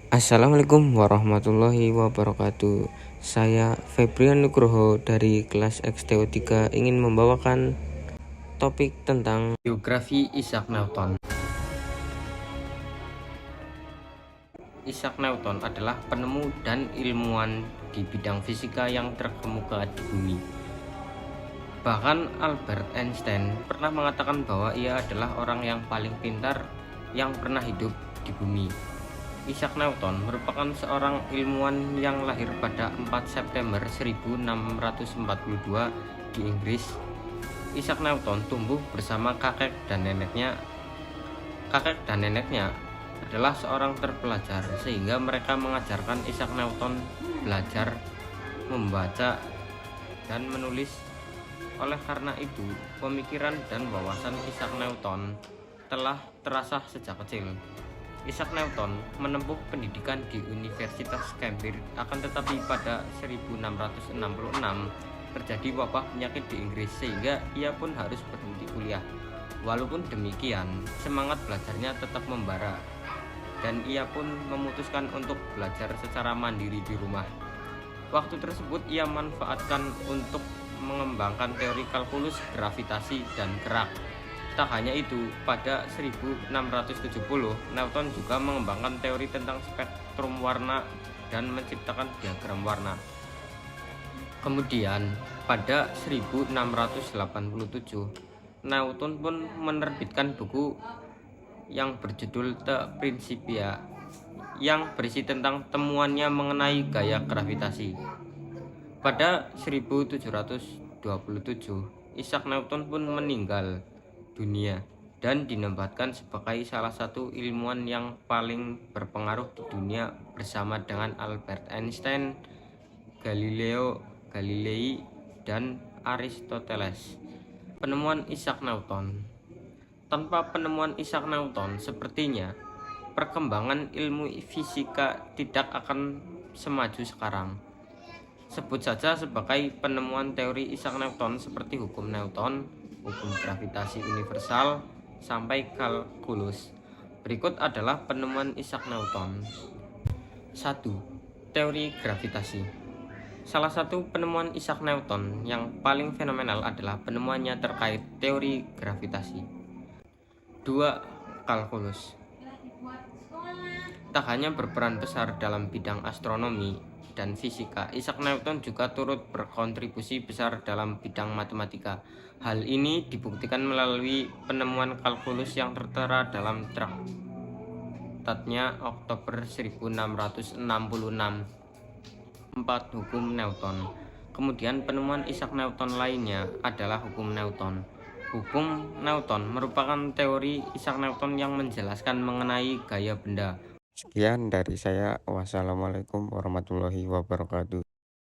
Assalamualaikum warahmatullahi wabarakatuh. Saya Febrian Nugroho dari kelas XTO3 ingin membawakan topik tentang biografi Isaac Newton. Isaac Newton adalah penemu dan ilmuwan di bidang fisika yang terkemuka di bumi. Bahkan Albert Einstein pernah mengatakan bahwa ia adalah orang yang paling pintar yang pernah hidup di bumi. Isaac Newton merupakan seorang ilmuwan yang lahir pada 4 September 1642 di Inggris. Isaac Newton tumbuh bersama kakek dan neneknya. Kakek dan neneknya adalah seorang terpelajar sehingga mereka mengajarkan Isaac Newton belajar membaca dan menulis. Oleh karena itu, pemikiran dan wawasan Isaac Newton telah terasah sejak kecil. Isaac Newton menempuh pendidikan di Universitas Cambridge, akan tetapi pada 1666 terjadi wabah penyakit di Inggris sehingga ia pun harus berhenti kuliah. Walaupun demikian, semangat belajarnya tetap membara dan ia pun memutuskan untuk belajar secara mandiri di rumah. Waktu tersebut ia manfaatkan untuk mengembangkan teori kalkulus, gravitasi, dan gerak. Tak hanya itu, pada 1670 Newton juga mengembangkan teori tentang spektrum warna dan menciptakan diagram warna. Kemudian pada 1687 Newton pun menerbitkan buku yang berjudul The Principia yang berisi tentang temuannya mengenai gaya gravitasi. Pada 1727 Isaac Newton pun meninggal dunia dan dinobatkan sebagai salah satu ilmuwan yang paling berpengaruh di dunia bersama dengan Albert Einstein, Galileo Galilei, dan Aristoteles. Penemuan Isaac Newton. Tanpa penemuan Isaac Newton, sepertinya perkembangan ilmu fisika tidak akan semaju sekarang. Sebut saja sebagai penemuan teori Isaac Newton seperti hukum Newton, hukum gravitasi universal, sampai kalkulus. Berikut adalah penemuan Isaac Newton. 1. Teori gravitasi. Salah satu penemuan Isaac Newton yang paling fenomenal adalah penemuannya terkait teori gravitasi. 2. Kalkulus. Tak hanya berperan besar dalam bidang astronomi dan fisika, Isaac Newton juga turut berkontribusi besar dalam bidang matematika. Hal ini dibuktikan melalui penemuan kalkulus yang tertera dalam traktatnya Oktober 1666. 4. Hukum Newton. Kemudian penemuan Isaac Newton lainnya adalah hukum Newton. Hukum Newton merupakan teori Isaac Newton yang menjelaskan mengenai gaya benda. Sekian dari saya. Wassalamualaikum warahmatullahi wabarakatuh.